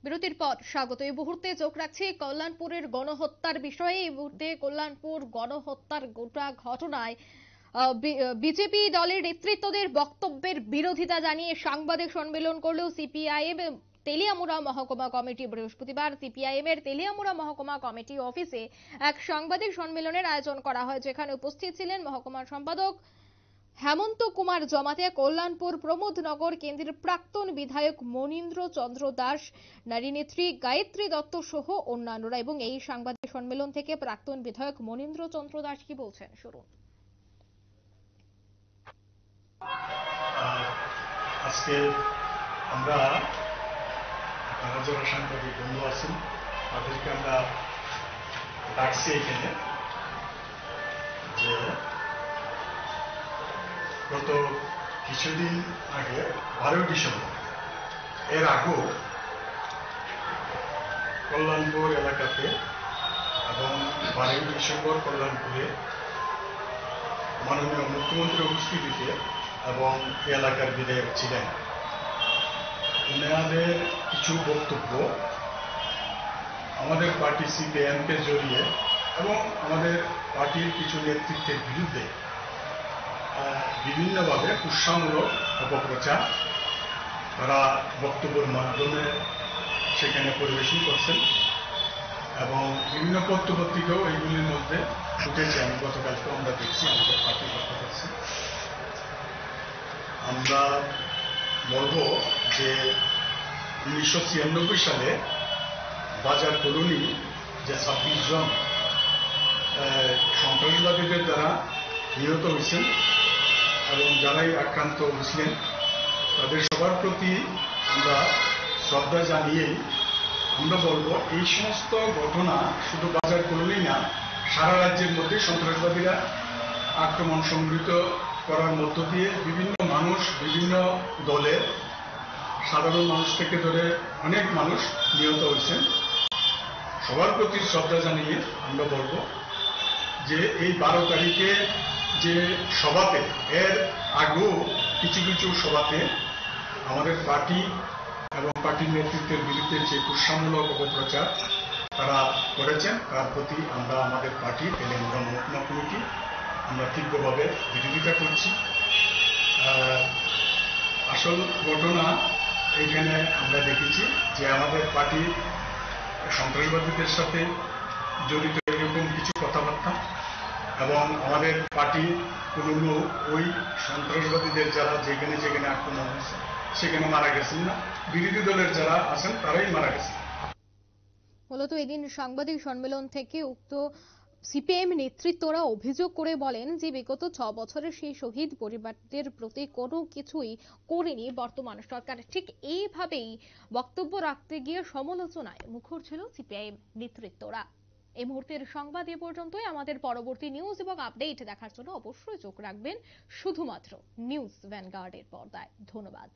বিরতির পর স্বাগত। এই মুহূর্তে চোখ রাখছি কল্যাণপুরের গণহত্যার বিষয়ে। এই মুহূর্তে কল্যাণপুর গণহত্যার গোটা ঘটনায় বিজেপি দলের নেতৃত্বদের বক্তব্যের বিরোধিতা জানিয়ে সাংবাদিক সম্মেলন করল সিপিআইএম তেলিয়ামুড়া মহকুমা কমিটি। বৃহস্পতিবার সিপিআইএম এর তেলিয়ামুড়া মহকুমা কমিটি অফিসে এক সাংবাদিক সম্মেলনের আয়োজন করা হয়, যেখানে উপস্থিত ছিলেন মহকুমা সম্পাদক হেমন্ত কুমার জমাতিয়া, কল্যাণপুর প্রমোদনগর কেন্দ্রের প্রাক্তন বিধায়ক মনীন্দ্র চন্দ্র দাস, নারী নেত্রী গায়ত্রী দত্ত সহ অন্যান্যরা। এবং এই সাংবাদিক সম্মেলন থেকে প্রাক্তন বিধায়ক মনীন্দ্র চন্দ্র দাস কি বলছেন শুনুন। আজকে আমরা যারা সাংবাদিক বন্ধু আছেন তাদেরকে আমরা ডাকছি এখানে, যে গত কিছুদিন আগে 12 ডিসেম্বর এর আগেও কল্যাণপুর এলাকাতে এবং 12 ডিসেম্বর কল্যাণপুরে মাননীয় মুখ্যমন্ত্রীর উপস্থিতিতে এবং এলাকার বিধায়ক ছিলেন, ওনাদের কিছু বক্তব্য আমাদের পার্টি সিপিএমকে জড়িয়ে এবং আমাদের পার্টির কিছু নেতৃত্বের বিরুদ্ধে বিভিন্নভাবে কুৎসামূলক অপপ্রচার তারা বক্তব্যের মাধ্যমে সেখানে পরিবেশন করছেন এবং বিভিন্ন পত্রপত্রিকাও এইগুলির মধ্যে উঠেছে। আমি গতকালকে আমরা দেখছি, আমাদের পার্টি কথা করছি। আমরা বলবো যে 1996 সালে বাজার কলোনি যে 26 জন সন্ত্রাসবাদীদের দ্বারা নিহত হয়েছেন এবং যারাই আক্রান্ত হয়েছিলেন তাদের সবার প্রতি আমরা শ্রদ্ধা জানিয়েই আমরা বলবো এই সমস্ত ঘটনা শুধু বাজার কলোনি না, সারা রাজ্যের মধ্যে সন্ত্রাসবাদীরা আক্রমণ সংগঠিত করার মধ্য দিয়ে বিভিন্ন মানুষ, বিভিন্ন দলের সাধারণ মানুষ থেকে ধরে অনেক মানুষ নিহত হয়েছেন। সবার প্রতি শ্রদ্ধা জানিয়ে আমরা বলবো যে এই 12 তারিখে যে সভাতে, এর আগেও কিছু কিছু সভাতে আমাদের পার্টি এবং পার্টির নেতৃত্বের বিরুদ্ধে যে কুৎসামূলক অপপ্রচার তারা করেছেন তার প্রতি আমরা আমাদের পার্টি তেলেঙ্গানা মহকুমা কমিটি আমরা তীব্রভাবে বিরোধিতা করছি। আসল ঘটনা এইখানে আমরা দেখেছি যে আমাদের পার্টি সন্ত্রাসবাদীদের সাথে জড়িত এরকম কিছু কথাবার্তা এবং আমাদের পার্টি কোনো লোক ওই সন্ত্রাসবাদীদের যারা যেখানে যেখানে আক্রমণ হয়েছে সেখানে মারা গেছেন না, বিরোধী দলের যারা আছেন তারাই মারা গেছেন। মূলত এদিন সাংবাদিক সম্মেলন থেকে উক্ত সিপিএম নেতৃত্বরা অভিযোগ করে বলেন যে বিগত 6 বছরের সেই শহীদ পরিবারদের প্রতি কোনো কিছুই করেনি বর্তমান সরকার। ঠিক এইভাবেই বক্তব্য রাখতে গিয়ে সমালোচনায় মুখর ছিল সিপিআইএম নেতৃত্বরা। এই মুহূর্তের সংবাদ এ পর্যন্তই। আমাদের পরবর্তী নিউজ এবং আপডেট দেখার জন্য অবশ্যই চোখ রাখবেন শুধুমাত্র নিউজ ভ্যানগার্ডের পর্দায়। ধন্যবাদ।